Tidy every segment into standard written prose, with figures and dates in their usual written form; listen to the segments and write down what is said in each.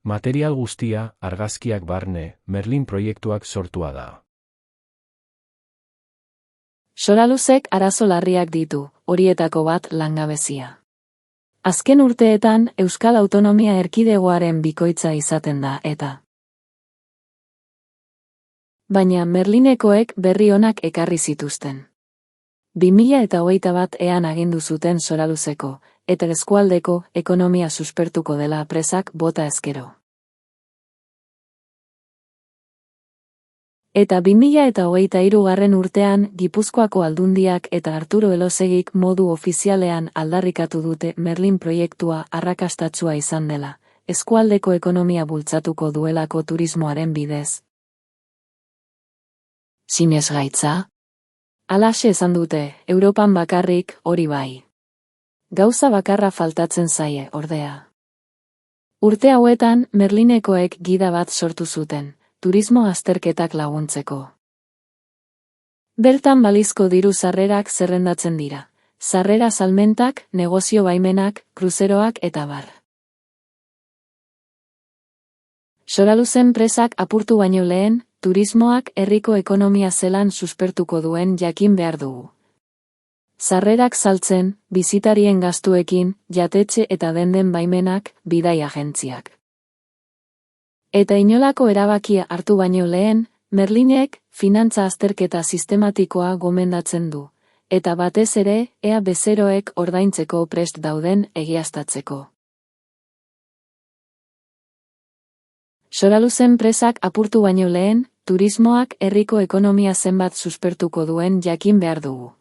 Material guztia, argazkiak barne, Merlin proiektuak sortua da. Soraluzek arazo larriak ditu, horietako bat langabezia. Azken urteetan Euskal Autonomia Erkidegoaren bikoitza izaten da eta. Baina Merlinekoek berri onak ekarri zituzten. 2021 agindu zuten Soraluzeko, eta eskualdeko ekonomia suspertuko dela presak bota ezkero. Eta 2023 urtean Gipuzkoako Aldundiak eta Arturo Elosegik modu ofizialean aldarrikatu dute Merlin proiektua arrakastatsua izan dela, eskualdeko ekonomia bultzatuko duelako turismoaren bidez. Sinesgaitza? Halaxe esan dute, Europan bakarrik, hori bai. Gauza bakarra faltatzen zaie, ordea. Urte hauetan, Merlinekoek gida bat sortu zuten, turismo azterketak laguntzeko. Bertan balizko diru sarrerak zerrendatzen dira. Sarrera salmentak, negozio baimenak, kruzeroak eta bar. Soraluzen presak apurtu baino lehen, turismoak herriko ekonomia zelan suspertuko duen jakin behar dugu. Sarrerak saltzen, bisitarien gastuekin, jatetxe eta denden baimenak, bidai agentziak. Eta inolako erabakia hartu baino lehen, Merlinek finantza azterketa sistematikoa gomendatzen du, eta batez ere, ea bezeroek ordaintzeko prest dauden egiaztatzeko. Soraluzen presak apurtu baino lehen, turismoak herriko ekonomia zenbat suspertuko duen jakin behar dugu.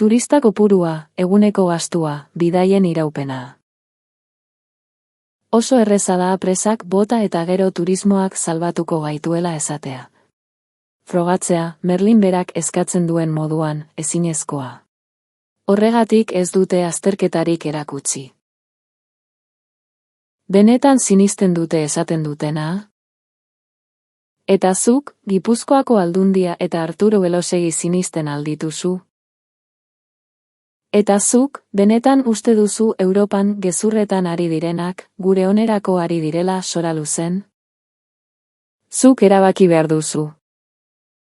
Turista kopurua, eguneko gastua, bidaien iraupena. Oso erreza da presak bota eta gero turismoak salbatuko gaituela esatea. Frogatzea, Merlin berak eskatzen duen moduan, ezinezkoa. Horregatik ez dute azterketarik erakutsi. Benetan sinisten dute esaten dutena? Eta zuk, Gipuzkoako Aldundia eta Arturo Elosegi sinisten aldituzu? Eta zuk, benetan uste duzu Europan gezurretan ari direnak, gure onerako ari direla Soraluzen? Zuk erabaki behar duzu.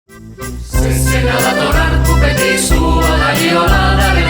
Zezena dator hartu beti zu, alari hola da